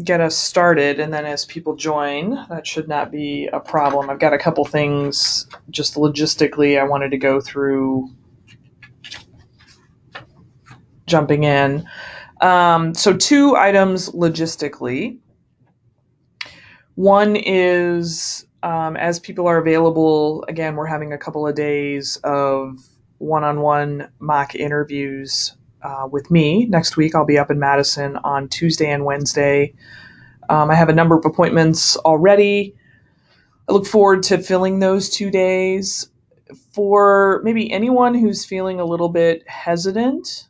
get us started, and then as people join, that should not be a problem. I've got a couple things just logistically I wanted to go through jumping in. So 2 items logistically. One is as people are available, again, we're having a couple of days of one-on-one mock interviews with me. Next week, I'll be up in Madison on Tuesday and Wednesday. I have a number of appointments already. I look forward to filling those 2 days. For maybe anyone who's feeling a little bit hesitant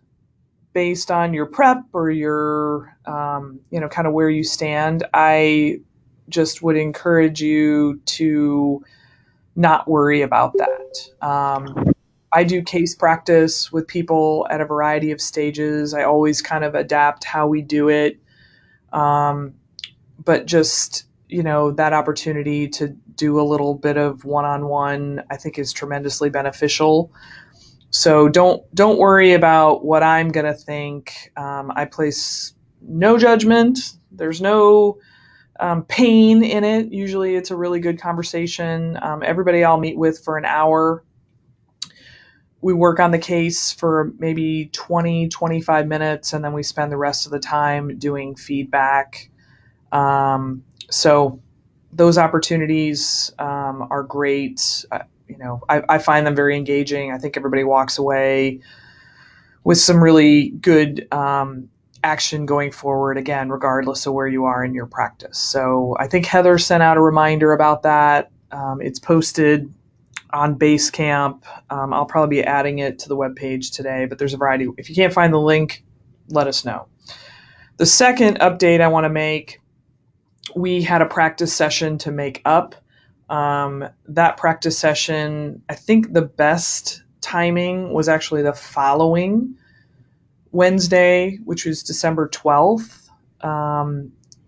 based on your prep or your, kind of where you stand, I just would encourage you to not worry about that. I do case practice with people at a variety of stages. I always kind of adapt how we do it. But just, that opportunity to do a little bit of one-on-one, I think is tremendously beneficial. So don't worry about what I'm going to think. I place no judgment. There's no pain in it. Usually it's a really good conversation. Everybody I'll meet with for an hour, we work on the case for maybe 20, 25 minutes, and then we spend the rest of the time doing feedback. So those opportunities are great. I find them very engaging. I think everybody walks away with some really good action going forward, again, regardless of where you are in your practice. So I think Heather sent out a reminder about that. It's posted on Basecamp. I'll probably be adding it to the webpage today, but there's a variety. If you can't find the link, let us know. The second update I want to make, we had a practice session to make up. That practice session, I think the best timing was actually the following Wednesday, which was December 12th.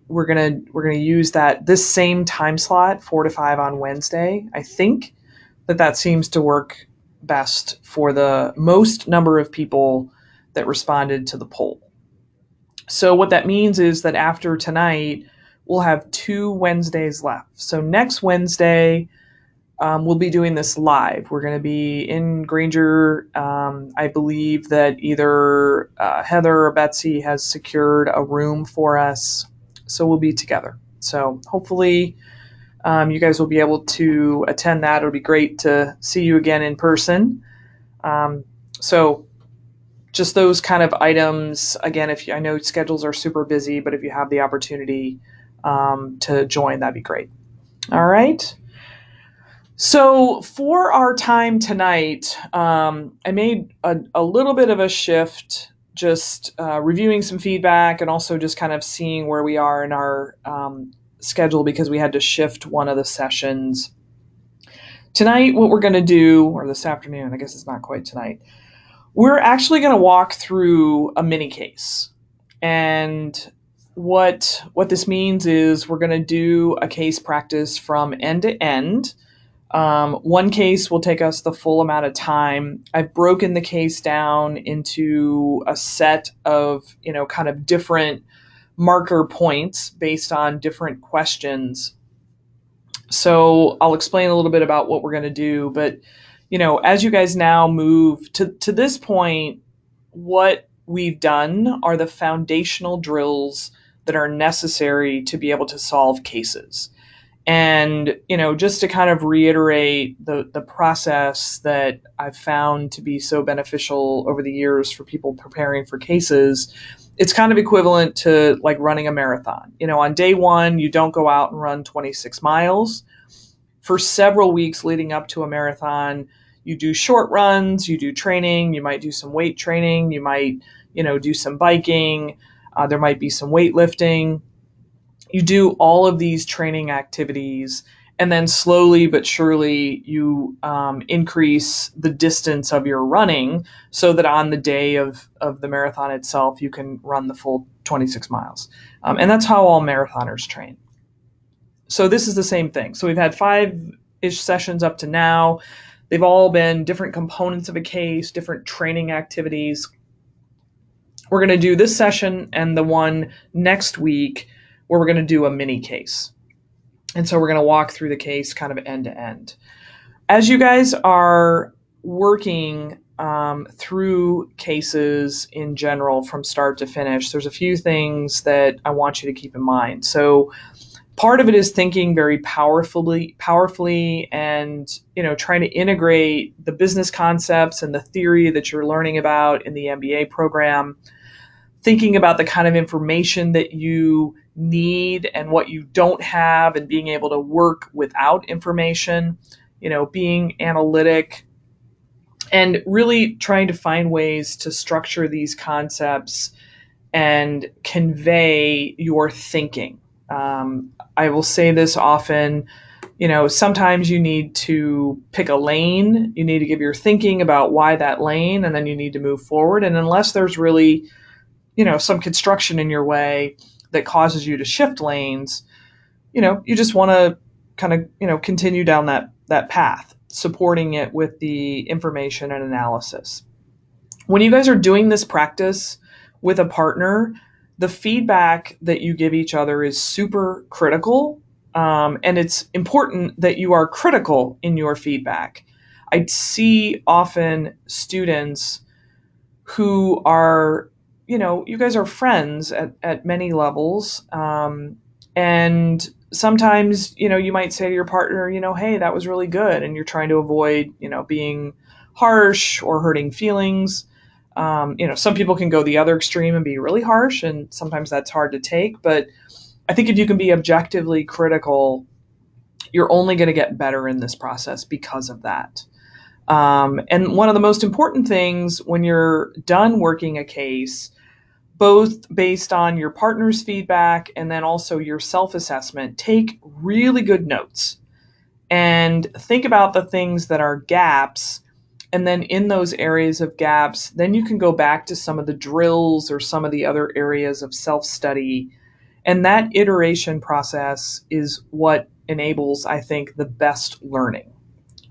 We're gonna use this same time slot, 4 to 5 on Wednesday. I think that seems to work best for the most number of people that responded to the poll. So what that means is that after tonight, we'll have 2 Wednesdays left. So next Wednesday, we'll be doing this live. We're going to be in Granger. I believe that either Heather or Betsy has secured a room for us. So we'll be together. So hopefully you guys will be able to attend that. It'll be great to see you again in person. So just those kind of items. Again, I know schedules are super busy, but if you have the opportunity to join, that'd be great. All right. So for our time tonight, I made a little bit of a shift, just reviewing some feedback and also just kind of seeing where we are in our schedule, because we had to shift one of the sessions. Tonight, what we're going to do, or this afternoon, I guess it's not quite tonight, we're actually going to walk through a mini case. And what this means is we're going to do a case practice from end to end. One case will take us the full amount of time. I've broken the case down into a set of, kind of different marker points based on different questions. So I'll explain a little bit about what we're going to do. But, as you guys now move to this point, what we've done are the foundational drills that are necessary to be able to solve cases. And, just to kind of reiterate the process that I've found to be so beneficial over the years for people preparing for cases, it's kind of equivalent to like running a marathon. On day 1, you don't go out and run 26 miles. For several weeks leading up to a marathon, you do short runs, you do training, you might do some weight training, you might, do some biking, there might be some weightlifting. You do all of these training activities, and then slowly but surely you increase the distance of your running so that on the day of the marathon itself, you can run the full 26 miles. And that's how all marathoners train. So this is the same thing. So we've had 5-ish sessions up to now. They've all been different components of a case, different training activities. We're going to do this session and the one next week where we're going to do a mini case. And so we're going to walk through the case kind of end to end. As you guys are working through cases in general from start to finish, there's a few things that I want you to keep in mind. So part of it is thinking very powerfully and, trying to integrate the business concepts and the theory that you're learning about in the MBA program, thinking about the kind of information that you need and what you don't have, and being able to work without information, being analytic, and really trying to find ways to structure these concepts and convey your thinking. I will say this often, sometimes you need to pick a lane, you need to give your thinking about why that lane, and then you need to move forward. And unless there's really, some construction in your way that causes you to shift lanes, you just want to kind of, continue down that path, supporting it with the information and analysis. When you guys are doing this practice with a partner, the feedback that you give each other is super critical. And it's important that you are critical in your feedback. I see often students who are, you guys are friends at many levels. And sometimes, you might say to your partner, hey, that was really good. And you're trying to avoid, being harsh or hurting feelings. Some people can go the other extreme and be really harsh, and sometimes that's hard to take. But I think if you can be objectively critical, you're only going to get better in this process because of that. And one of the most important things when you're done working a case, both based on your partner's feedback and then also your self-assessment, take really good notes and think about the things that are gaps. And then in those areas of gaps, then you can go back to some of the drills or some of the other areas of self-study. And that iteration process is what enables, I think, the best learning.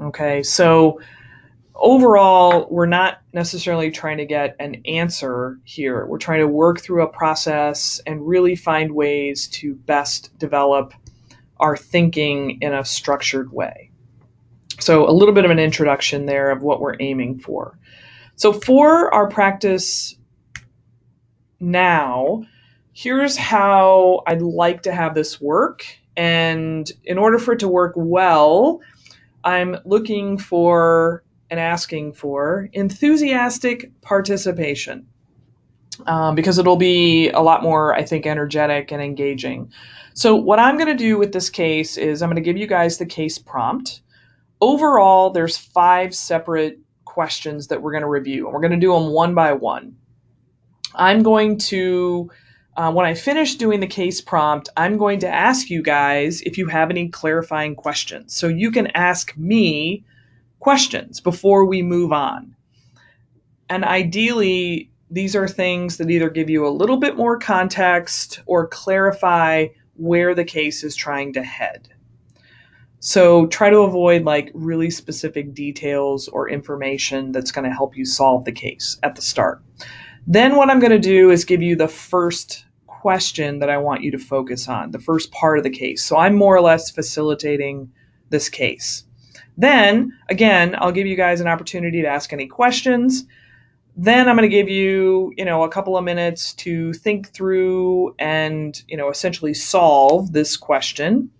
Okay, so overall, we're not necessarily trying to get an answer here. We're trying to work through a process and really find ways to best develop our thinking in a structured way. So a little bit of an introduction there of what we're aiming for. So for our practice now, here's how I'd like to have this work. And in order for it to work well, I'm looking for and asking for enthusiastic participation, because it'll be a lot more, I think, energetic and engaging. So what I'm going to do with this case is I'm going to give you guys the case prompt. Overall, there's 5 separate questions that we're going to review, and we're going to do them one by one. I'm going to, when I finish doing the case prompt, I'm going to ask you guys if you have any clarifying questions. So you can ask me questions before we move on. And ideally, these are things that either give you a little bit more context or clarify where the case is trying to head. So try to avoid like really specific details or information that's going to help you solve the case at the start. Then what I'm going to do is give you the first question that I want you to focus on, the first part of the case. So I'm more or less facilitating this case. Then, again, I'll give you guys an opportunity to ask any questions. Then I'm going to give you, a couple of minutes to think through and, essentially solve this question.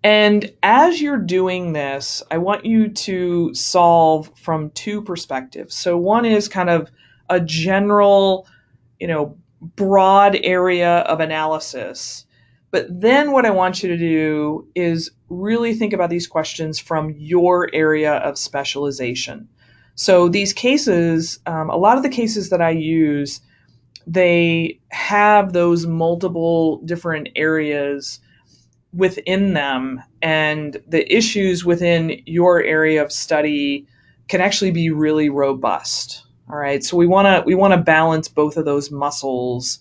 And as you're doing this, I want you to solve from 2 perspectives. So one is kind of a general, broad area of analysis. But then what I want you to do is really think about these questions from your area of specialization. So these cases, a lot of the cases that I use, they have those multiple different areas within them, and the issues within your area of study can actually be really robust. All right, so we want to balance both of those muscles,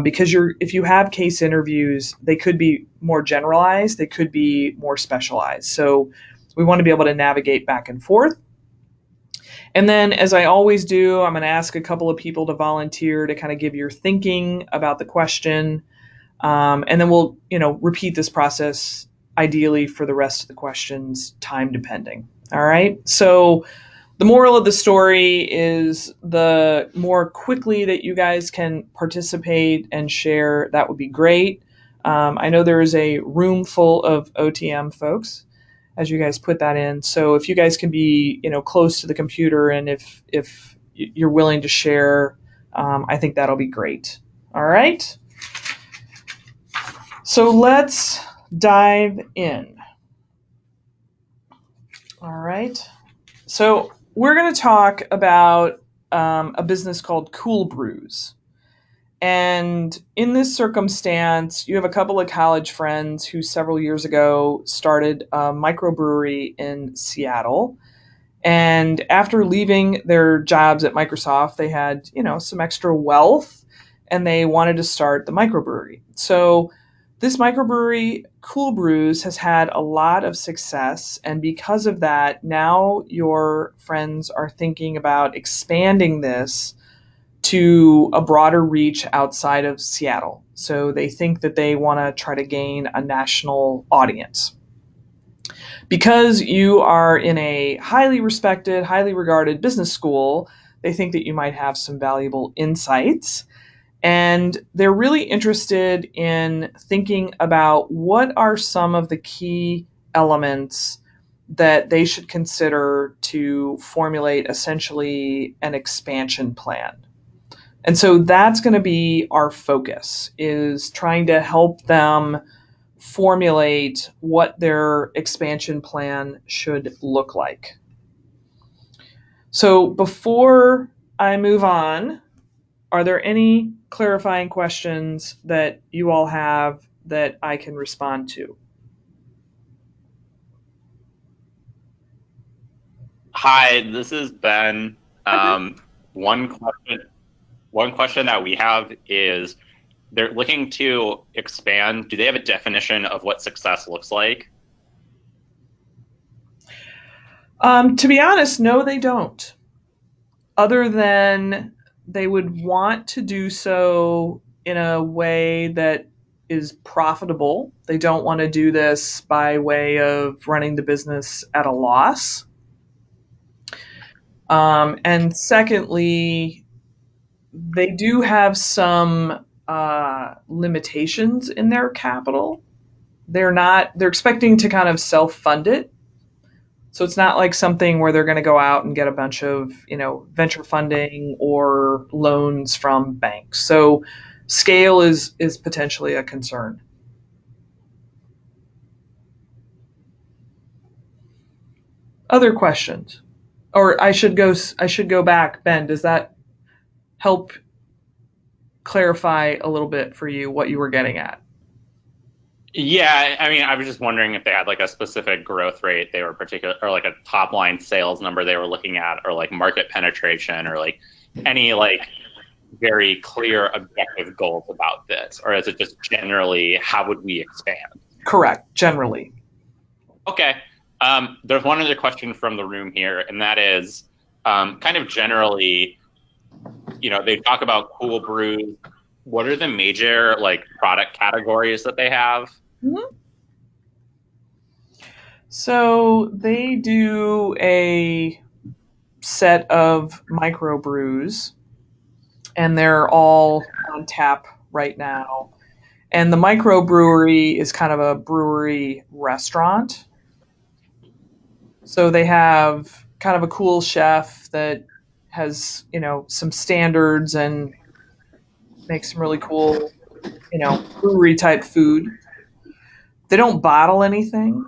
because if you have case interviews, they could be more generalized, they could be more specialized. So we want to be able to navigate back and forth. And then, as I always do, I'm going to ask a couple of people to volunteer to kind of give your thinking about the question. And then we'll, repeat this process ideally for the rest of the questions, time depending. All right. So the moral of the story is the more quickly that you guys can participate and share, that would be great. I know there is a room full of OTM folks as you guys put that in. So if you guys can be, close to the computer, and if you're willing to share, I think that'll be great. All right. So let's dive in. All right. So we're going to talk about a business called Cool Brews. And in this circumstance, you have a couple of college friends who several years ago started a microbrewery in Seattle. And after leaving their jobs at Microsoft, they had, some extra wealth, and they wanted to start the microbrewery. So this microbrewery, Cool Brews, has had a lot of success. And because of that, now your friends are thinking about expanding this to a broader reach outside of Seattle. So they think that they want to try to gain a national audience. Because you are in a highly respected, highly regarded business school, they think that you might have some valuable insights. And they're really interested in thinking about what are some of the key elements that they should consider to formulate essentially an expansion plan. And so that's going to be our focus, is trying to help them formulate what their expansion plan should look like. So before I move on, are there any clarifying questions that you all have that I can respond to? Hi, this is Ben. One question that we have is they're looking to expand. Do they have a definition of what success looks like? To be honest, no, they don't. Other than they would want to do so in a way that is profitable. They don't want to do this by way of running the business at a loss. And secondly, they do have some limitations in their capital. They're expecting to kind of self fund it. So it's not like something where they're going to go out and get a bunch of, venture funding or loans from banks. So scale is potentially a concern. Other questions? Or I should go back. Ben, does that help clarify a little bit for you what you were getting at? Yeah, I mean, I was just wondering if they had like a specific growth rate they were particular, or like a top line sales number they were looking at, or like market penetration, or like any like very clear objective goals about this, or is it just generally how would we expand? Correct, generally. Okay. There's one other question from the room here, and that is kind of generally, they talk about cool brews. What are the major like product categories that they have? Mhm. So they do a set of microbrews, and they're all on tap right now. And the microbrewery is kind of a brewery restaurant. So they have kind of a cool chef that has, some standards and makes some really cool, brewery type food. They don't bottle anything.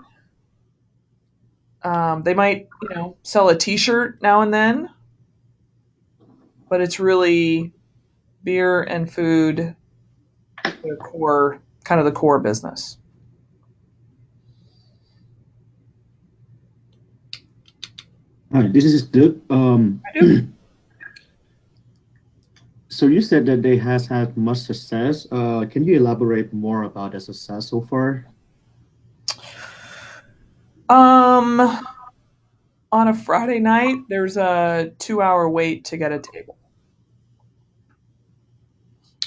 They might, sell a T-shirt now and then, but it's really beer and food, the core, kind of the core business. Hi, this is Duke. I do. So you said that they has had much success. Can you elaborate more about the success so far? Um, on a Friday night, there's a 2 hour wait to get a table.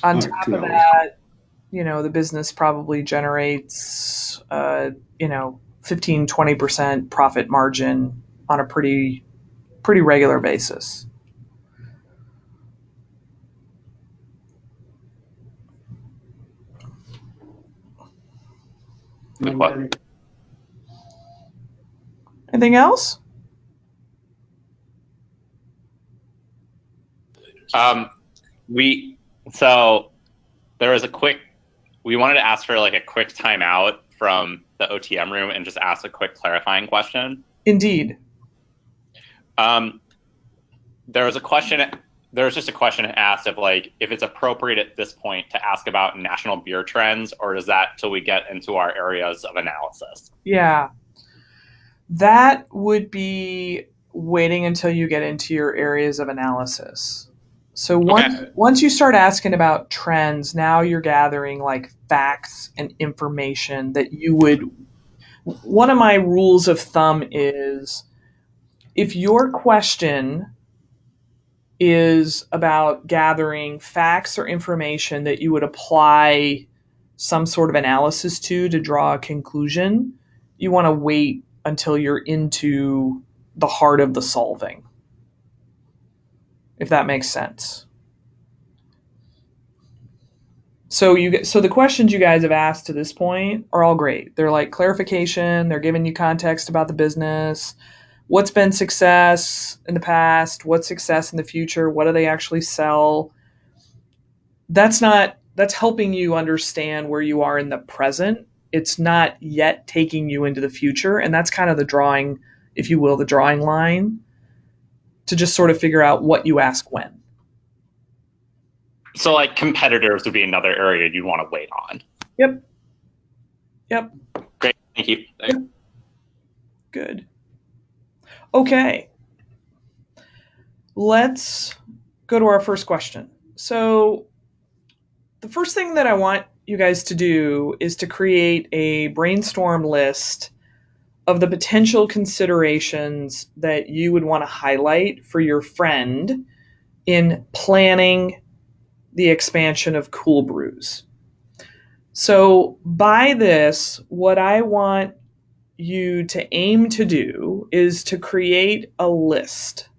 On All right, top of 2 hours. that, the business probably generates, 15-20% profit margin on a pretty regular basis. Good question. Anything else? We wanted to ask for like a quick timeout from the OTM room and just ask a quick clarifying question. Indeed. There was just a question asked of like if it's appropriate at this point to ask about national beer trends, or is that till we get into our areas of analysis? Yeah. That would be waiting until you get into your areas of analysis. So once you start asking about trends, now you're gathering like facts and information that you would. One of my rules of thumb is if your question is about gathering facts or information that you would apply some sort of analysis to draw a conclusion, you want to wait until you're into the heart of the solving, if that makes sense. So the questions you guys have asked to this point are all great. They're like clarification, they're giving you context about the business, what's been success in the past, what's success in the future, what do they actually sell. That's helping you understand where you are in the present. It's not yet taking you into the future, and that's kind of the drawing, if you will, the drawing line to just sort of figure out what you ask when. So like competitors would be another area you'd want to wait on. Yep. Great. Thank you. Yep. Good. Okay. Let's go to our first question. So the first thing that I want you guys to do is to create a brainstorm list of the potential considerations that you would want to highlight for your friend in planning the expansion of Cool Brews. So by this, what I want you to aim to do is to create a list.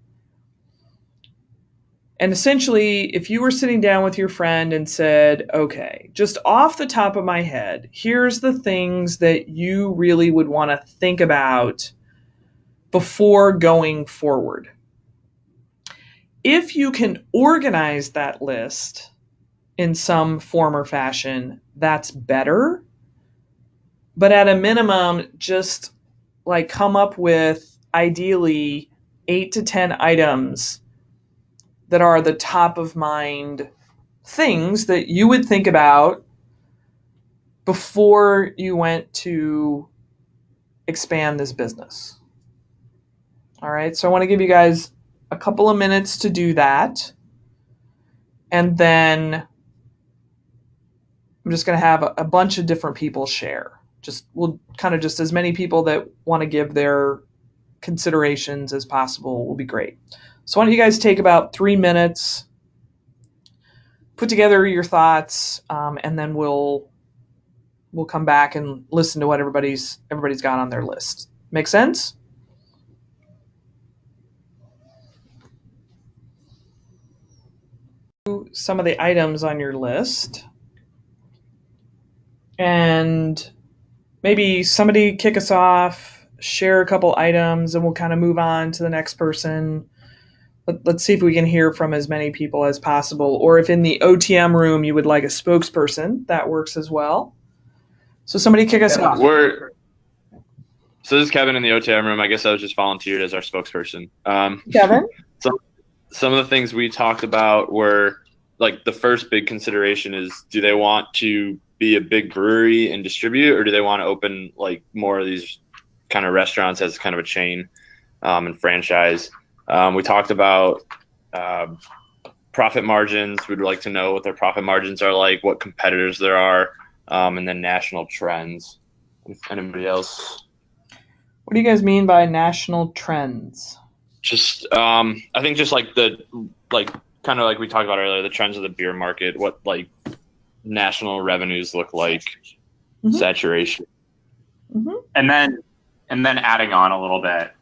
And essentially, if you were sitting down with your friend and said, okay, just off the top of my head, here's the things that you really would want to think about before going forward. If you can organize that list in some form or fashion, that's better. But at a minimum, just like come up with ideally 8 to 10 items that are the top of mind things that you would think about before you went to expand this business. All right, so I want to give you guys a couple of minutes to do that. And then I'm just going to have a bunch of different people share. We'll kind of just as many people that want to give their considerations as possible will be great. So why don't you guys take about 3 minutes, put together your thoughts, and then we'll come back and listen to what everybody's got on their list. Make sense? Some of the items on your list, and maybe somebody kick us off, share a couple items, and we'll kind of move on to the next person. Let's see if we can hear from as many people as possible. Or if in the OTM room you would like a spokesperson, that works as well. So somebody kick us off. So this is Kevin in the OTM room. I guess I was just volunteered as our spokesperson. Kevin? Some of the things we talked about were like the first big consideration is, do they want to be a big brewery and distribute, or do they want to open like more of these kind of restaurants as kind of a chain and franchise? We talked about profit margins. We'd like to know what their profit margins are like, what competitors there are, and then national trends. Anybody else? What do you guys mean by national trends? Just I think just like kind of like we talked about earlier, the trends of the beer market, what like national revenues look like, Mhm. saturation. And then adding on a little bit,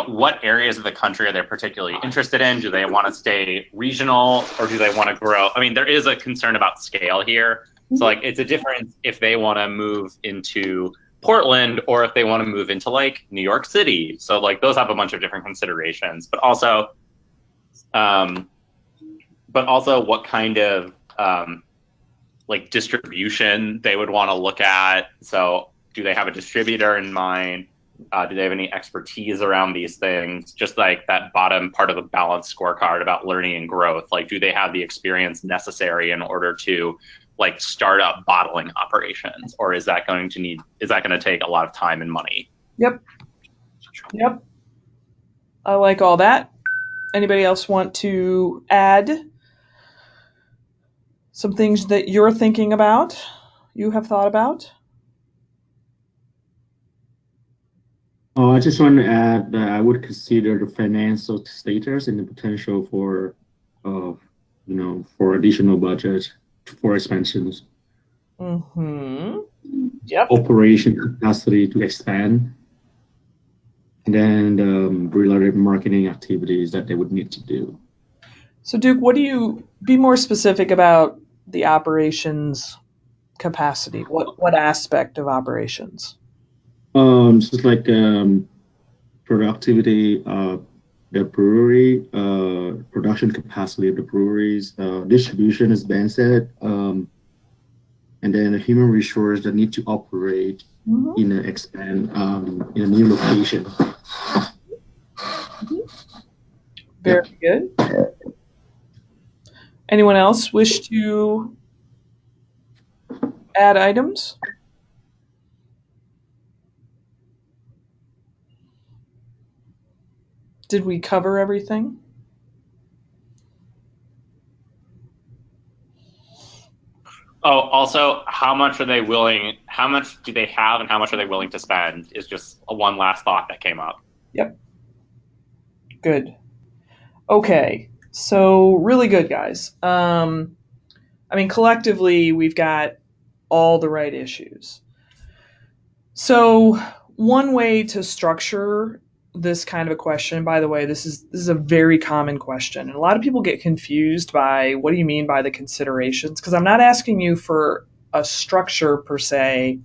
what areas of the country are they particularly interested in? Do they want to stay regional or do they want to grow? I mean, there is a concern about scale here. So like it's a difference if they want to move into Portland or if they want to move into like New York City. So like those have a bunch of different considerations, but also what kind of like distribution they would want to look at. So do they have a distributor in mind? Do they have any expertise around these things? Just like that bottom part of the balanced scorecard about learning and growth. Like, do they have the experience necessary in order to like start up bottling operations, or is that going to take a lot of time and money? Yep. I like all that. Anybody else want to add some things that you're thinking about, you have thought about? I just want to add that I would consider the financial status and the potential for, for additional budget for expansions. Yep. Operation capacity to expand, and then related marketing activities that they would need to do. So, Duke, be more specific about the operations capacity? What aspect of operations? Just like productivity of the brewery, production capacity of the breweries, distribution, as Ben said, and then the human resource that need to operate in a new location. Very good. Anyone else wish to add items? Did we cover everything? Oh, also, how much do they have and how much are they willing to spend is just one last thought that came up. Yep. Good. Okay. So really good, guys. Collectively, we've got all the right issues. So one way to structure this kind of a question, by the way, this is a very common question. And a lot of people get confused by what do you mean by the considerations? Because I'm not asking you for a structure per se.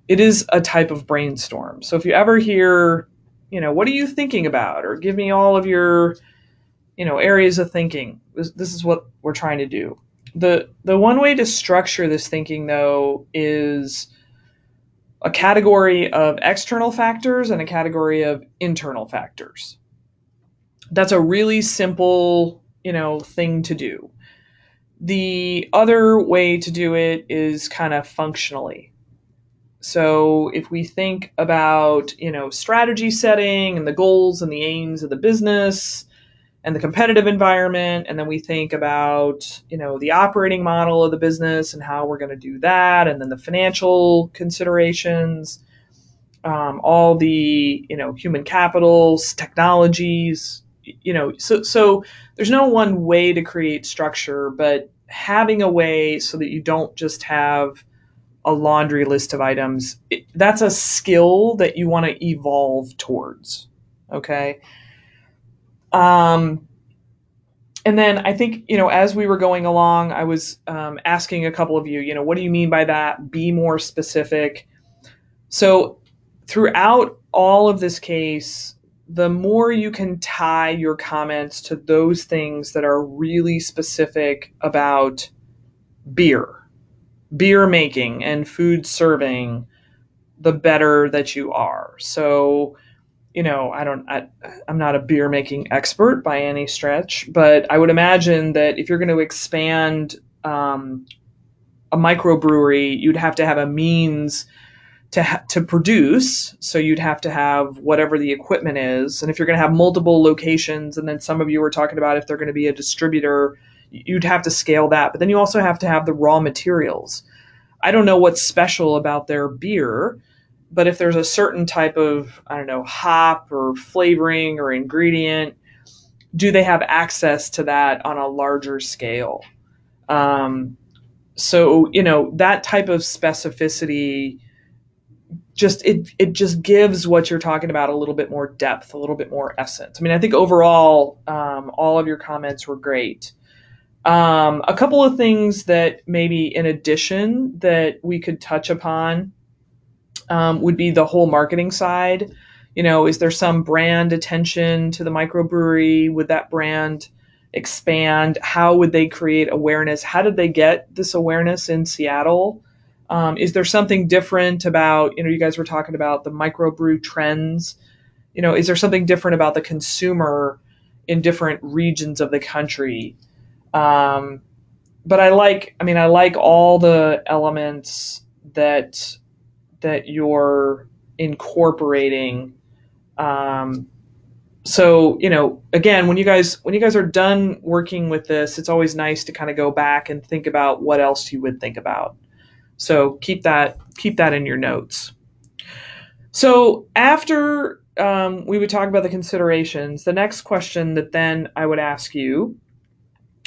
It is a type of brainstorm. So if you ever hear, what are you thinking about? Or give me all of your, areas of thinking. This is what we're trying to do. The one way to structure this thinking, though, is a category of external factors and a category of internal factors. That's a really simple, thing to do. The other way to do it is kind of functionally. So if we think about, strategy setting and the goals and the aims of the business and the competitive environment, and then we think about, the operating model of the business and how we're going to do that, and then the financial considerations, all the, human capitals, technologies, so there's no one way to create structure, but having a way so that you don't just have a laundry list of items, that's a skill that you want to evolve towards. Okay. And then I think, as we were going along, I was asking a couple of you, what do you mean by that? Be more specific. So throughout all of this case, the more you can tie your comments to those things that are really specific about beer making and food serving, the better that you are. So, I'm not a beer making expert by any stretch, but I would imagine that if you're going to expand a microbrewery, you'd have to have a means to produce. So you'd have to have whatever the equipment is. And if you're going to have multiple locations, and then some of you were talking about if they're going to be a distributor, you'd have to scale that. But then you also have to have the raw materials. I don't know what's special about their beer, but if there's a certain type of, hop or flavoring or ingredient, do they have access to that on a larger scale? So, that type of specificity it just gives what you're talking about a little bit more depth, a little bit more essence. I mean, I think overall, all of your comments were great. A couple of things that maybe in addition that we could touch upon would be the whole marketing side. Is there some brand attention to the microbrewery? Would that brand expand? How would they create awareness? How did they get this awareness in Seattle? Is there something different about, you guys were talking about the microbrew trends. Is there something different about the consumer in different regions of the country? But I like all the elements that you're incorporating. So, again, when you guys are done working with this, it's always nice to kind of go back and think about what else you would think about. So keep that in your notes. So after we would talk about the considerations, the next question that then I would ask you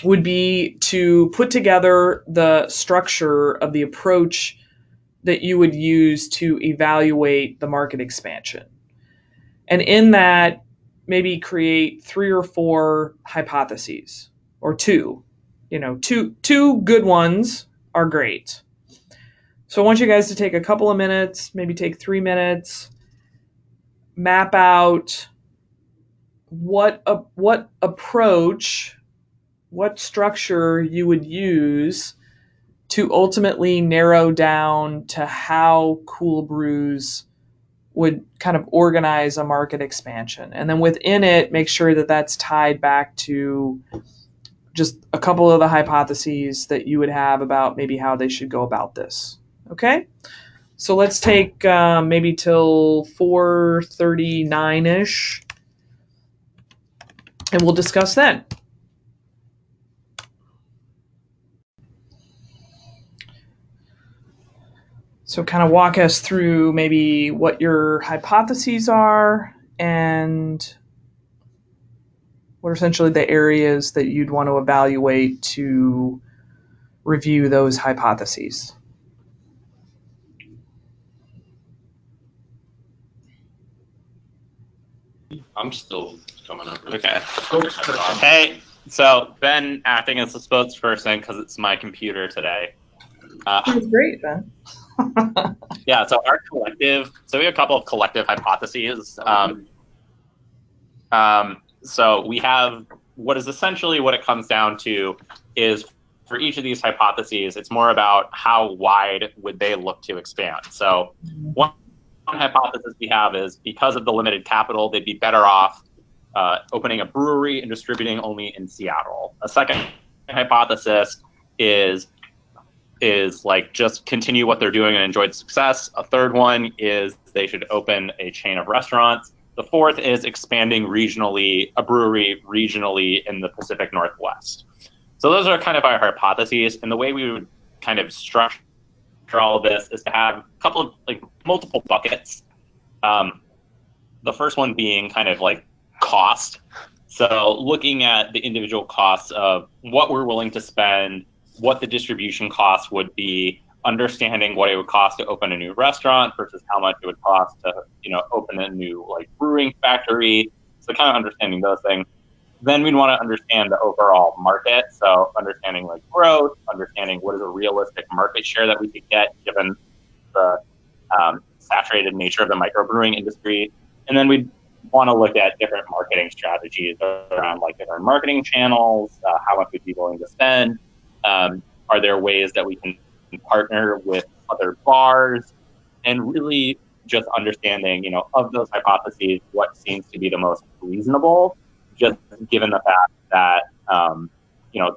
would be to put together the structure of the approach that you would use to evaluate the market expansion. And in that, maybe create 3 or 4 hypotheses, or 2. Two good ones are great. So I want you guys to take a couple of minutes, maybe take 3 minutes, map out what approach, what structure you would use to ultimately narrow down to how Cool Brews would kind of organize a market expansion. And then within it, make sure that that's tied back to just a couple of the hypotheses that you would have about maybe how they should go about this. Okay? So let's take maybe till 4:39-ish, and we'll discuss then. So kind of walk us through maybe what your hypotheses are and what are essentially the areas that you'd want to evaluate to review those hypotheses. I'm still coming up. Okay. Hey, so Ben acting as the spokesperson because it's my computer today. That's great, Ben. Yeah, so our collective, so we have a couple of collective hypotheses. So we have what is essentially what it comes down to is for each of these hypotheses, it's more about how wide would they look to expand. So one hypothesis we have is because of the limited capital, they'd be better off opening a brewery and distributing only in Seattle. A second hypothesis is like just continue what they're doing and enjoy the success. A third one is they should open a chain of restaurants. The fourth is expanding regionally, a brewery regionally in the Pacific Northwest. So those are kind of our hypotheses. And the way we would kind of structure all of this is to have a couple of like multiple buckets. The first one being kind of like cost. So looking at the individual costs of what we're willing to spend, what the distribution costs would be, understanding what it would cost to open a new restaurant versus how much it would cost to, open a new like brewing factory. So kind of understanding those things. Then we'd want to understand the overall market. So understanding like growth, understanding what is a realistic market share that we could get given the saturated nature of the microbrewing industry. And then we'd want to look at different marketing strategies around like different marketing channels, how much we'd be willing to spend. Are there ways that we can partner with other bars, and really just understanding, of those hypotheses, what seems to be the most reasonable, just given the fact that,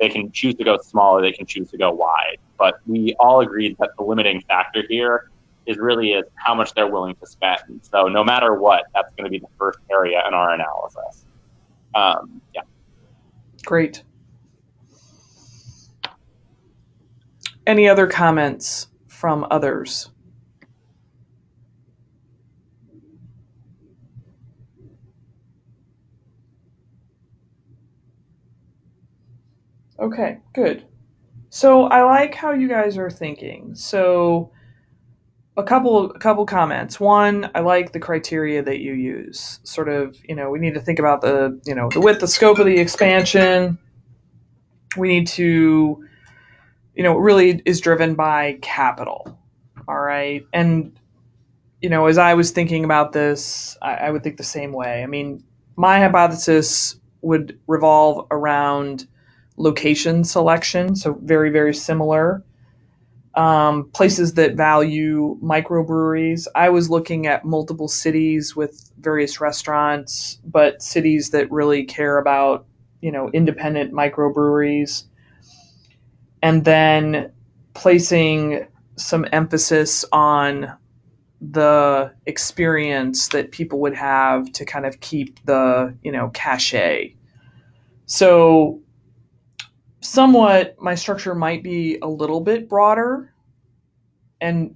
they can choose to go small or they can choose to go wide. But we all agreed that the limiting factor here is how much they're willing to spend. So no matter what, that's going to be the first area in our analysis. Yeah. Great. Any other comments from others? Okay, good. So I like how you guys are thinking. So a couple comments. One, I like the criteria that you use. Sort of, we need to think about the width, the scope of the expansion. We need to, it really is driven by capital. All right. And, as I was thinking about this, I would think the same way. I mean, my hypothesis would revolve around location selection. So very, very similar. Places that value microbreweries. I was looking at multiple cities with various restaurants, but cities that really care about, independent microbreweries. And then placing some emphasis on the experience that people would have to kind of keep the, cachet. So somewhat my structure might be a little bit broader, and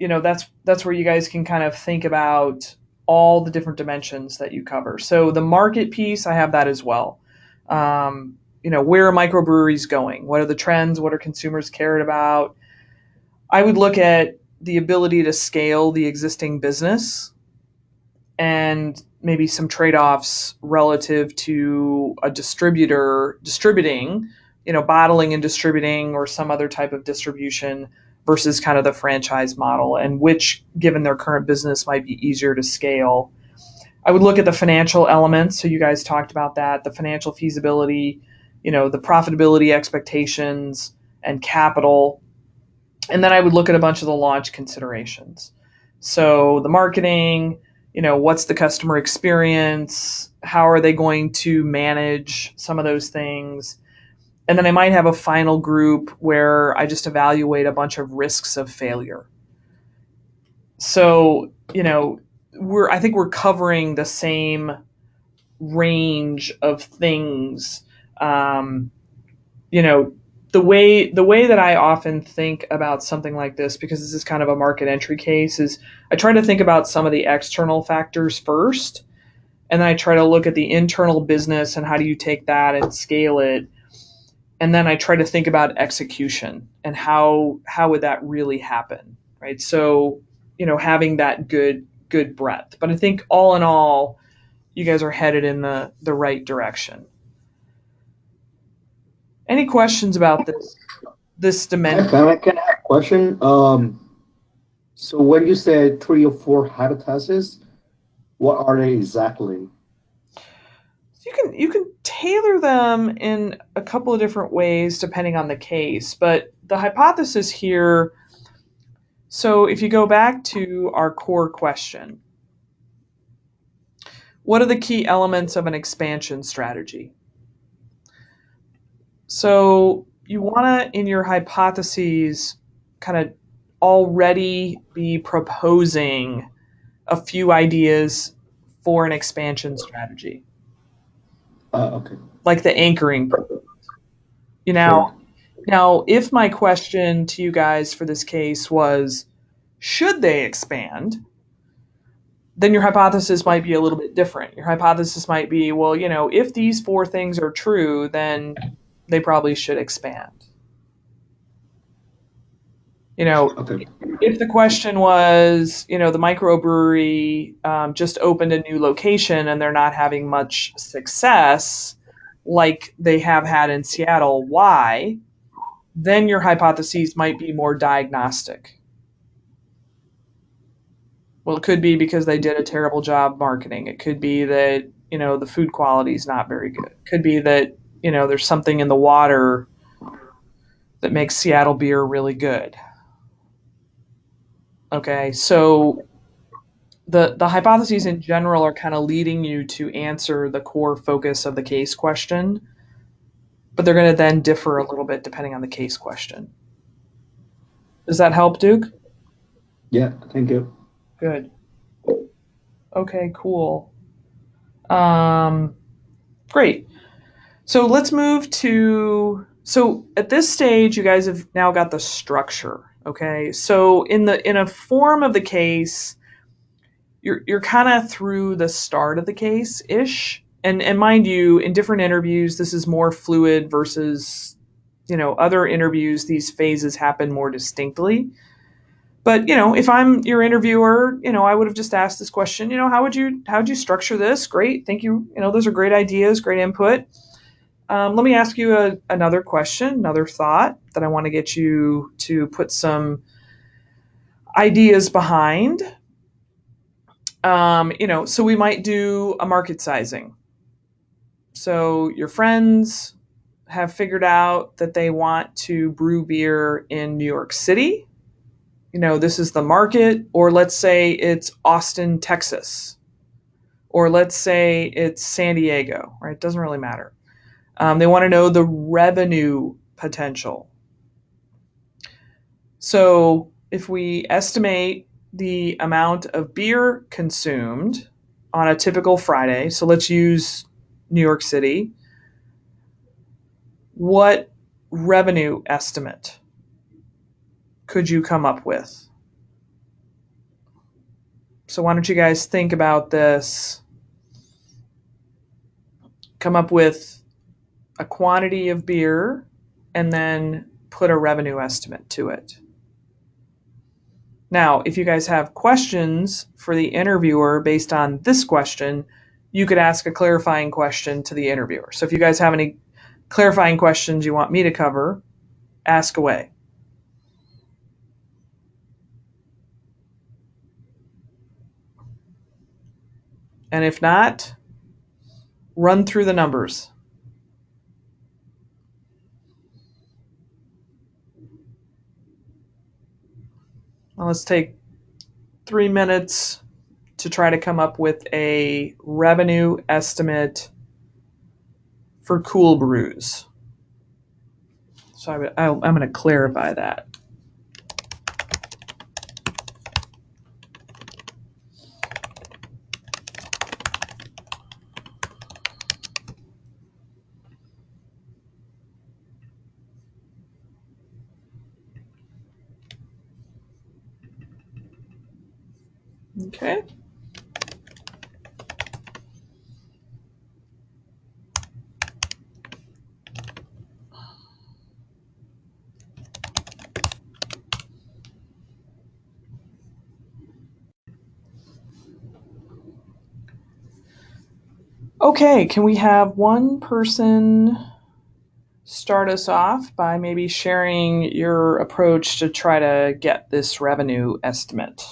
that's where you guys can kind of think about all the different dimensions that you cover. So the market piece, I have that as well. Where are microbreweries going? What are the trends? What are consumers cared about? I would look at the ability to scale the existing business and maybe some trade-offs relative to a distributor distributing, bottling and distributing or some other type of distribution versus kind of the franchise model, and which, given their current business, might be easier to scale. I would look at the financial elements. So you guys talked about that, the financial feasibility, the profitability expectations and capital. And then I would look at a bunch of the launch considerations. So the marketing, what's the customer experience? How are they going to manage some of those things? And then I might have a final group where I just evaluate a bunch of risks of failure. So, I think we're covering the same range of things. You know, the way that I often think about something like this, because this is kind of a market entry case, is I try to think about some of the external factors first, and then I try to look at the internal business and how do you take that and scale it. And then I try to think about execution and how would that really happen, right? So, having that good breadth. But I think all in all, you guys are headed in the right direction. Any questions about this dimension? Can I have a question? So when you said 3 or 4 hypotheses, what are they exactly? You can tailor them in a couple of different ways depending on the case, but the hypothesis here, so if you go back to our core question, what are the key elements of an expansion strategy? So you want to, in your hypotheses, kind of already be proposing a few ideas for an expansion strategy, Okay. like the anchoring. You know, Sure. Now, if my question to you guys for this case was, should they expand? Then your hypothesis might be a little bit different. Your hypothesis might be, well, if these 4 things are true, then they probably should expand. You know, Okay. if the question was, the microbrewery just opened a new location and they're not having much success like they have had in Seattle, why? Then your hypotheses might be more diagnostic. Well, it could be because they did a terrible job marketing. It could be that, the food quality is not very good. It could be that, there's something in the water that makes Seattle beer really good. Okay, so the hypotheses in general are kind of leading you to answer the core focus of the case question, but they're going to then differ a little bit depending on the case question. Does that help, Duke? Yeah, thank you. Good. Okay, cool. Um, Great. So let's move to, so at this stage, you guys have now got the structure. Okay. So in a form of the case, you're kind of through the start of the case ish. And mind you, in different interviews, this is more fluid versus other interviews, these phases happen more distinctly. But, if I'm your interviewer, I would have just asked this question, how'd you structure this? Great. Thank you. Those are great ideas, great input. Let me ask you another question, another thought that I want to get you to put some ideas behind. So we might do a market sizing. So your friends have figured out that they want to brew beer in New York City. This is the market, or let's say it's Austin, Texas, or let's say it's San Diego, right? It doesn't really matter. They want to know the revenue potential. So if we estimate the amount of beer consumed on a typical Friday, so let's use New York City, what revenue estimate could you come up with? So why don't you guys think about this? Come up with a quantity of beer and then put a revenue estimate to it. Now, if you guys have questions for the interviewer based on this question, you could ask a clarifying question to the interviewer. So if you guys have any clarifying questions you want me to cover, ask away. And if not, run through the numbers. Well, let's take 3 minutes to try to come up with a revenue estimate for Cool Brews. So I'm going to clarify that. Okay. Okay, can we have one person start us off by maybe sharing your approach to try to get this revenue estimate?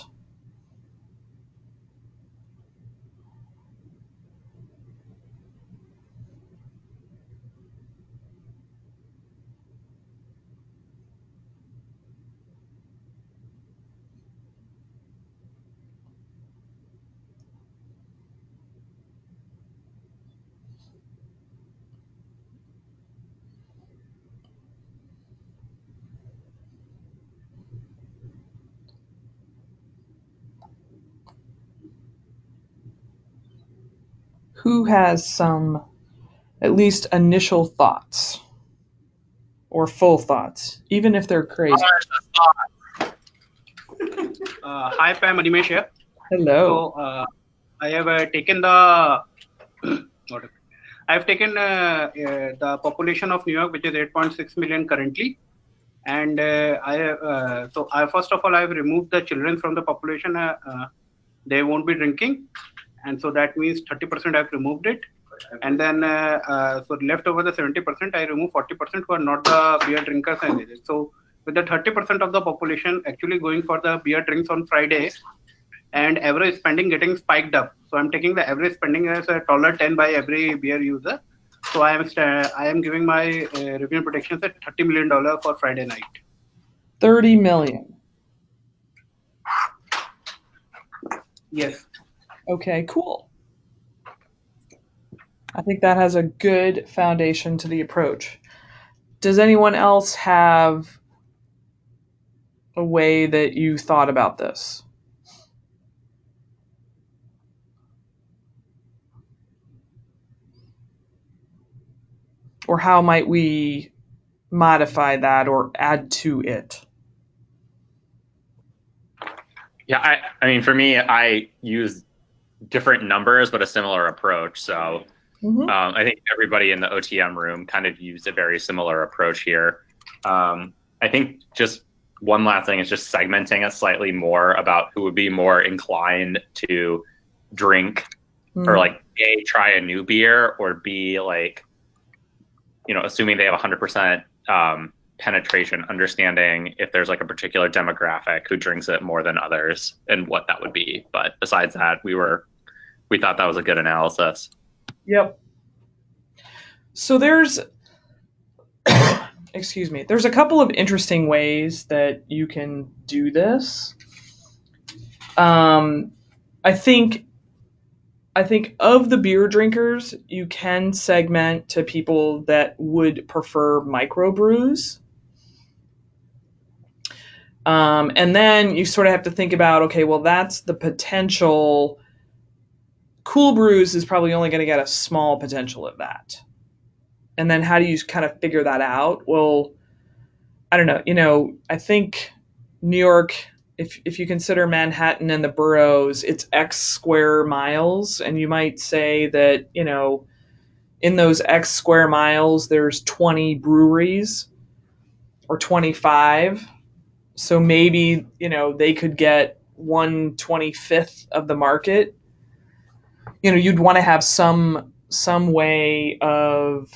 Who has some at least initial thoughts or full thoughts, even if they're crazy? Hi, Pam, Animesh here. Hello. So I have taken the the population of New York, which is 8.6 million currently, and first of all I have removed the children from the population. They won't be drinking, and so that means 30% I've removed it, and then so left over the 70% I remove 40% who are not the beer drinkers and it. So with the 30% of the population actually going for the beer drinks on Friday, and average spending getting spiked up. So I'm taking the average spending as $10 by every beer user. So I am giving my revenue predictions at $30 million for Friday night. 30 million. Yes. Okay, cool. I think that has a good foundation to the approach. Does anyone else have a way that you thought about this? Or how might we modify that or add to it? Yeah, I mean, for me, I use different numbers, but a similar approach. So I think everybody in the OTM room kind of used a very similar approach here. I think just one last thing is just segmenting it slightly more about who would be more inclined to drink or like A, try a new beer, or B, like, assuming they have 100% penetration, understanding if there's like a particular demographic who drinks it more than others and what that would be. But besides that, we thought that was a good analysis. Yep. So there's excuse me, there's a couple of interesting ways that you can do this. I think of the beer drinkers, you can segment to people that would prefer microbrews. And then you sort of have to think about, okay, well, that's the potential. Cool brews is probably only going to get a small potential of that. And then how do you kind of figure that out? Well, I don't know. I think New York, if you consider Manhattan and the boroughs, it's X square miles. And you might say that, in those X square miles, there's 20 breweries or 25. So maybe, they could get 1/25th of the market. You'd want to have some way of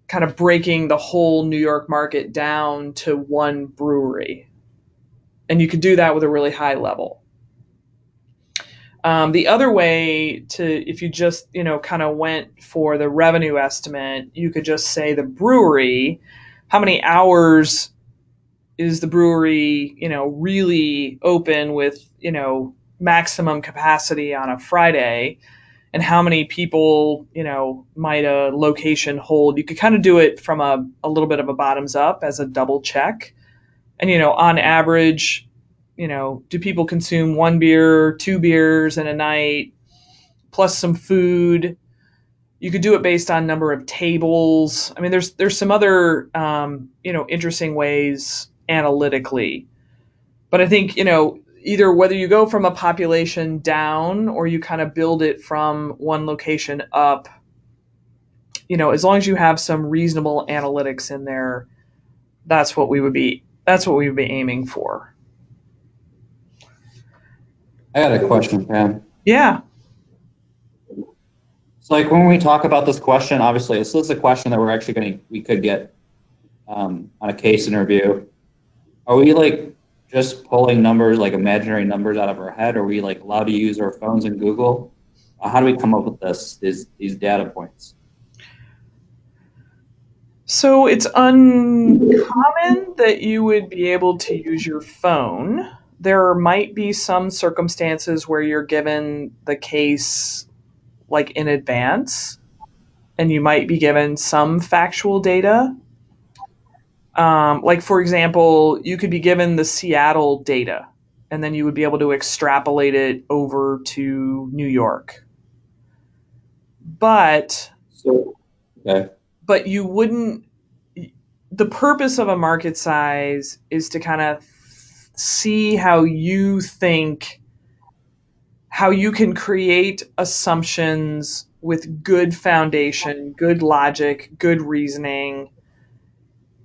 kind of breaking the whole New York market down to one brewery. And you could do that with a really high level. The other way if you just, kind of went for the revenue estimate, you could just say the brewery, how many hours is the brewery, really open with, maximum capacity on a Friday, and how many people, might a location hold. You could kind of do it from a little bit of a bottoms up as a double check. And, on average, do people consume 1 beer, 2 beers in a night, plus some food? You could do it based on number of tables. I mean, there's some other, interesting ways analytically. But I think, either whether you go from a population down or you kind of build it from one location up, as long as you have some reasonable analytics in there, that's what we would be aiming for. I had a question, Pam. Yeah. So like when we talk about this question, obviously this is a question that we could get on a case interview. Are we like just pulling numbers, like imaginary numbers out of our head? Are we like allowed to use our phones and Google? How do we come up with these data points? So it's uncommon that you would be able to use your phone. There might be some circumstances where you're given the case like in advance, and you might be given some factual data. Like, for example, you could be given the Seattle data, and then you would be able to extrapolate it over to New York. But you wouldn't. The purpose of a market size is to kind of see how you think, how you can create assumptions with good foundation, good logic, good reasoning,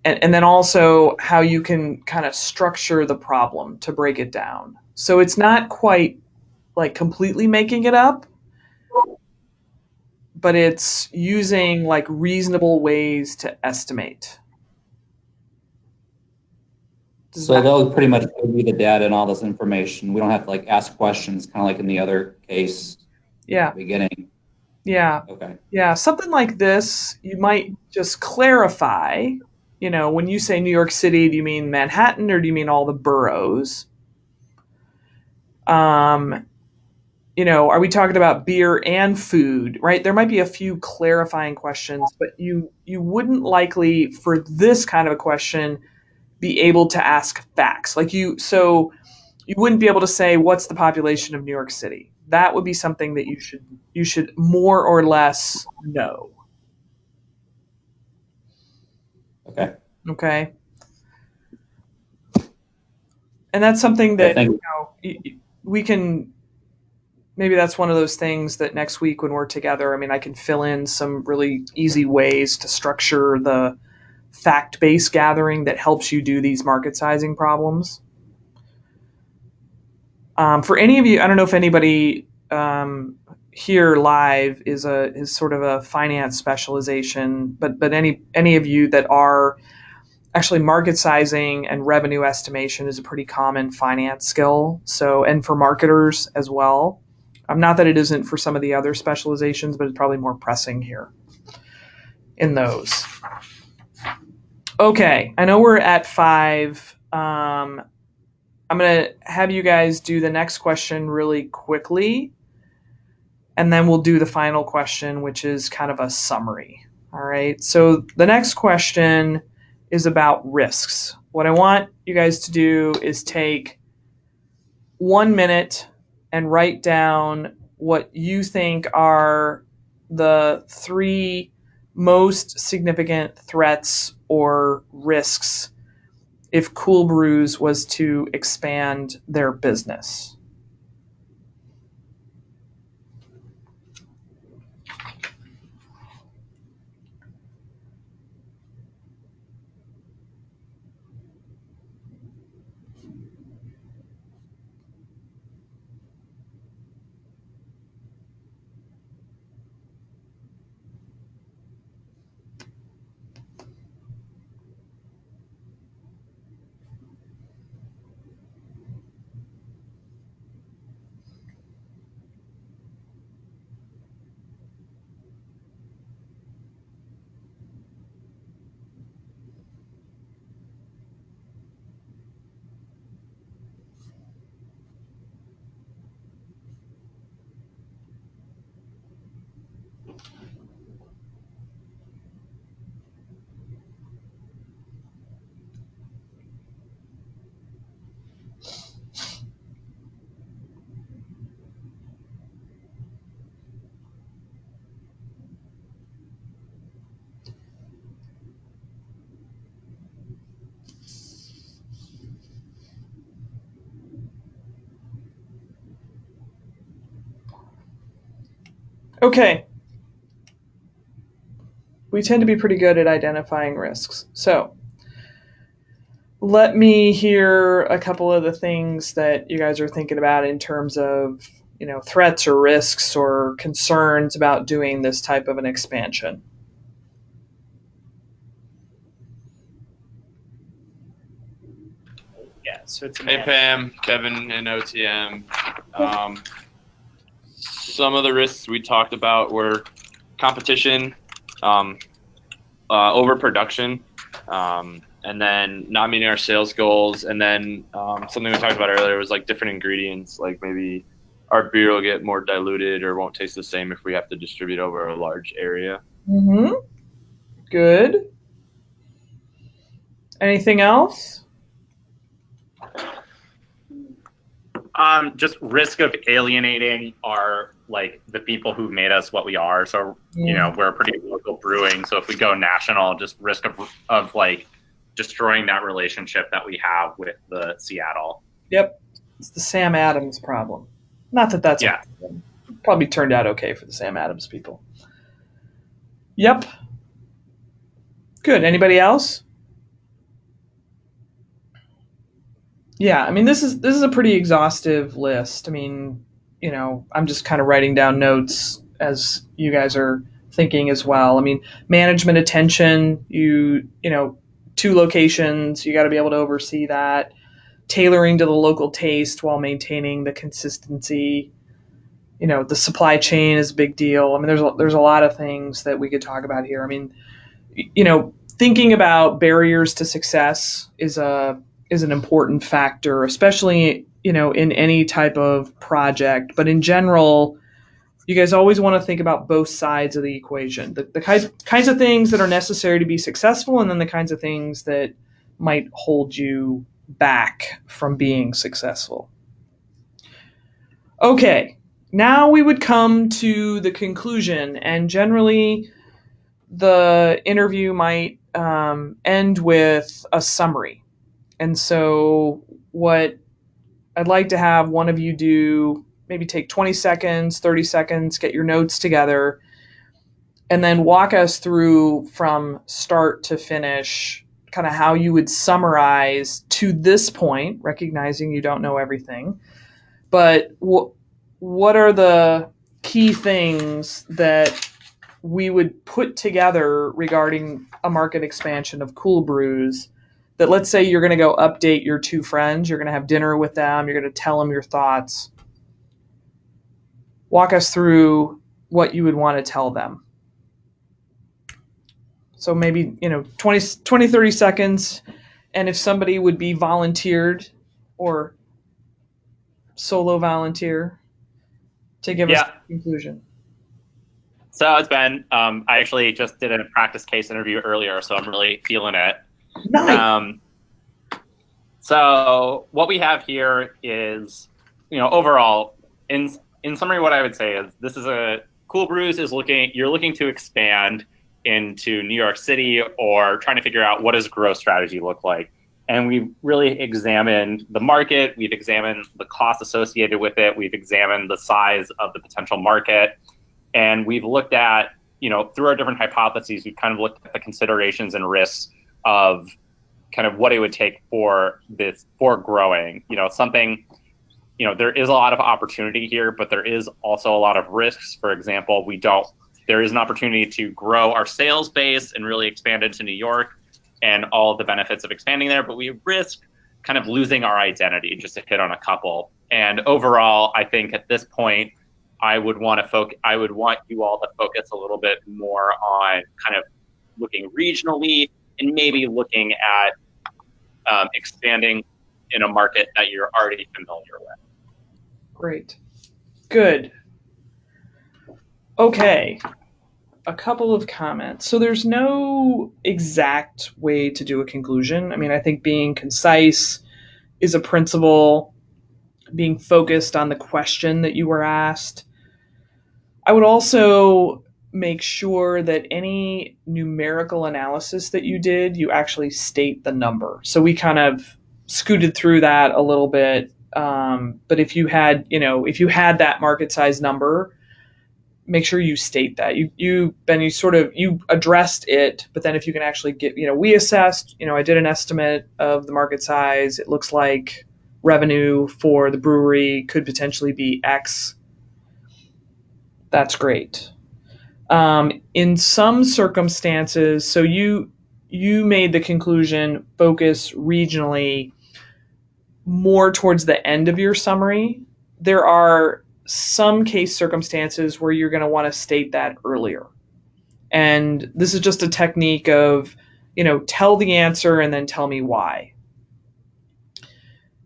and then also how you can kind of structure the problem to break it down. So it's not quite like completely making it up, but it's using like reasonable ways to estimate. So they'll pretty much give you the data and all this information. We don't have to like ask questions, kind of like in the other case. Yeah. At the beginning. Yeah. Okay. Yeah. Something like this, you might just clarify, when you say New York City, do you mean Manhattan or do you mean all the boroughs? Are we talking about beer and food, right? There might be a few clarifying questions, but you wouldn't likely, for this kind of a question, be able to ask facts. So you wouldn't be able to say, what's the population of New York City? That would be something that you should more or less know. Okay. And that's something that we can maybe that's one of those things that next week when we're together, I mean, I can fill in some really easy ways to structure the fact-based gathering that helps you do these market sizing problems. For any of you, I don't know if anybody here live is sort of a finance specialization, but any of you that are actually, market sizing and revenue estimation is a pretty common finance skill. So, and for marketers as well. Not that it isn't for some of the other specializations, but it's probably more pressing here in those. Okay, I know we're at 5. I'm going to have you guys do the next question really quickly, and then we'll do the final question, which is kind of a summary. All right, so the next question is about risks. What I want you guys to do is take 1 minute and write down what you think are the 3 most significant threats or risks if Cool Brews was to expand their business. Okay. We tend to be pretty good at identifying risks. So let me hear a couple of the things that you guys are thinking about in terms of, threats or risks or concerns about doing this type of an expansion. Yeah, so it's Hey Pam, Kevin, and OTM. Some of the risks we talked about were competition, overproduction, and then not meeting our sales goals. And then something we talked about earlier was like different ingredients, like maybe our beer will get more diluted or won't taste the same if we have to distribute over a large area. Mm-hmm. Good. Anything else? Just risk of alienating our the people who made us what we are. So we're a pretty local brewing. So if we go national, just risk of destroying that relationship that we have with the Seattle. Yep, it's the Sam Adams problem. Not that that's probably turned out okay for the Sam Adams people. Yep. Good. Anybody else? Yeah, I mean this is a pretty exhaustive list. I mean, I'm just kind of writing down notes as you guys are thinking as well. I mean, management attention, 2 locations, you got to be able to oversee that. Tailoring to the local taste while maintaining the consistency. The supply chain is a big deal. I mean, there's a lot of things that we could talk about here. I mean, thinking about barriers to success is an important factor, especially in any type of project. But in general, you guys always want to think about both sides of the equation: the kinds of things that are necessary to be successful, and then the kinds of things that might hold you back from being successful. Okay, now we would come to the conclusion, and generally the interview might end with a summary. And so what I'd like to have one of you do maybe take 20 seconds, 30 seconds, get your notes together, and then walk us through from start to finish kind of how you would summarize to this point, recognizing you don't know everything, but what are the key things that we would put together regarding a market expansion of Cool Brews, that let's say you're going to go update your two friends, you're going to have dinner with them, you're going to tell them your thoughts. Walk us through what you would want to tell them. So maybe, 20, 30 seconds. And if somebody would be volunteered or solo volunteer to give us a conclusion. So it's Ben. I actually just did a practice case interview earlier, so I'm really feeling it. Nice. So what we have here is, overall, in summary, what I would say is this is Cool Brews is you're looking to expand into New York City or trying to figure out what does growth strategy look like. And we've really examined the market. We've examined the cost associated with it. We've examined the size of the potential market. And we've looked at, through our different hypotheses, we've kind of looked at the considerations and risks of kind of what it would take for growing. There is a lot of opportunity here, but there is also a lot of risks. For example, there is an opportunity to grow our sales base and really expand into New York and all of the benefits of expanding there, but we risk kind of losing our identity, just to hit on a couple. And overall, I think at this point, I would want you all to focus a little bit more on kind of looking regionally and maybe looking at expanding in a market that you're already familiar with. Great. Good. Okay. A couple of comments. So there's no exact way to do a conclusion. I mean, I think being concise is a principle, being focused on the question that you were asked. I would also make sure that any numerical analysis that you did, you actually state the number. So we kind of scooted through that a little bit. But if you had that market size number, make sure you state that you addressed it, but then if you can actually get, we assessed, I did an estimate of the market size. It looks like revenue for the brewery could potentially be X. That's great. In some circumstances, so you made the conclusion, focus regionally more towards the end of your summary. There are some case circumstances where you're going to want to state that earlier. And this is just a technique of, tell the answer and then tell me why.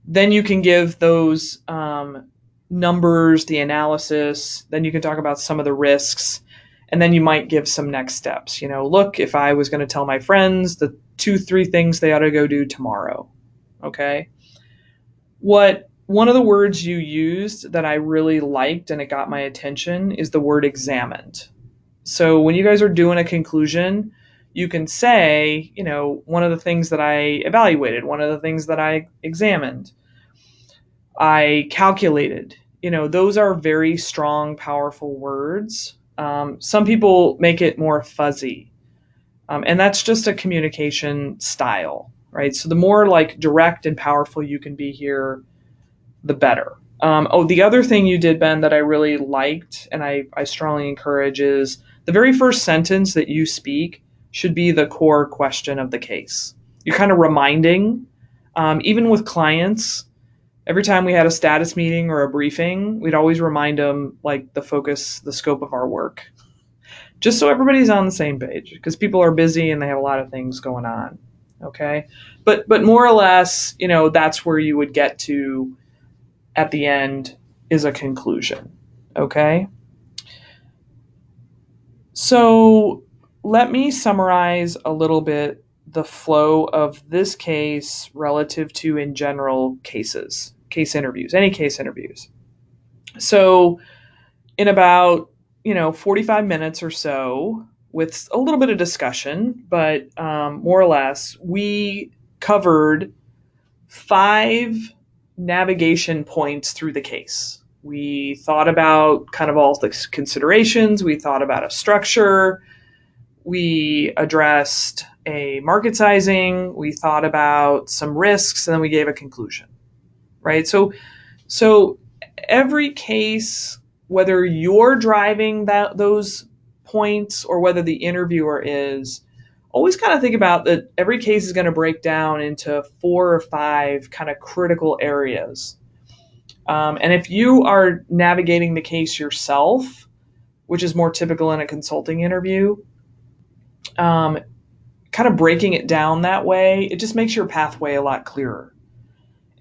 Then you can give those numbers, the analysis, then you can talk about some of the risks, and then you might give some next steps. Look, if I was going to tell my friends the 2-3 things they ought to go do tomorrow, okay? One of the words you used that I really liked and it got my attention is the word examined. So when you guys are doing a conclusion, you can say, one of the things that I evaluated, one of the things that I examined, I calculated. Those are very strong, powerful words. Some people make it more fuzzy. And that's just a communication style, right? So the more direct and powerful you can be here, the better. The other thing you did, Ben, that I really liked and I strongly encourage is the very first sentence that you speak should be the core question of the case. You're kind of reminding, even with clients, every time we had a status meeting or a briefing, we'd always remind them the focus, the scope of our work, just so everybody's on the same page, because people are busy and they have a lot of things going on. Okay. But more or less, that's where you would get to at the end is a conclusion. Okay. So let me summarize a little bit the flow of this case relative to, in general, case interviews, any case interviews. So in about, 45 minutes or so, with a little bit of discussion, but more or less, we covered 5 navigation points through the case. We thought about kind of all the considerations. We thought about a structure. We addressed a market sizing. We thought about some risks, and then we gave a conclusion, right? So every case, whether you're driving those points or whether the interviewer is, always kind of think about that every case is going to break down into 4 or 5 kind of critical areas. And if you are navigating the case yourself, which is more typical in a consulting interview, kind of breaking it down that way, it just makes your pathway a lot clearer.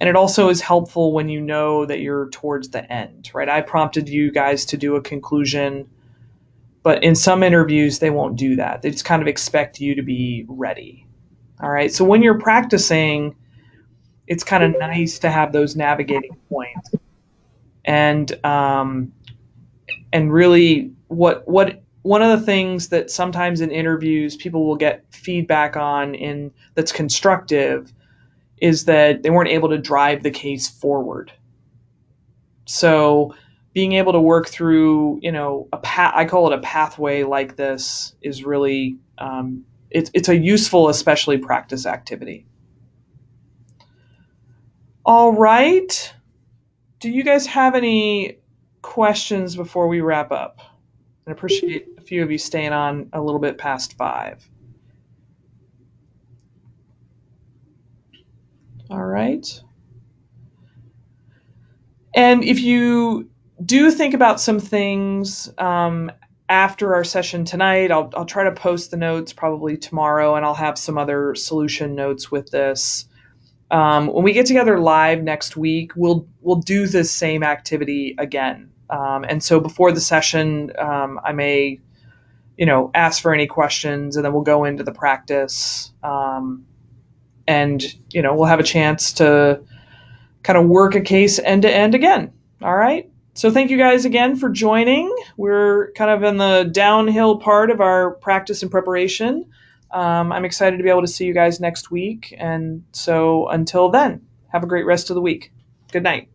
And it also is helpful when you know that you're towards the end, right? I prompted you guys to do a conclusion, but in some interviews, they won't do that. They just kind of expect you to be ready. All right. So when you're practicing, it's kind of nice to have those navigating points. And really what one of the things that sometimes in interviews people will get feedback on that's constructive is that they weren't able to drive the case forward. So being able to work through, I call it a pathway like this is really, it's a useful, especially practice activity. All right. Do you guys have any questions before we wrap up? I appreciate a few of you staying on a little bit past 5. All right. And if you do think about some things after our session tonight, I'll try to post the notes probably tomorrow, and I'll have some other solution notes with this. When we get together live next week, we'll do this same activity again. And so before the session, I may, ask for any questions, and then we'll go into the practice. And, we'll have a chance to kind of work a case end to end again. All right. So thank you guys again for joining. We're kind of in the downhill part of our practice and preparation. I'm excited to be able to see you guys next week. And so until then, have a great rest of the week. Good night.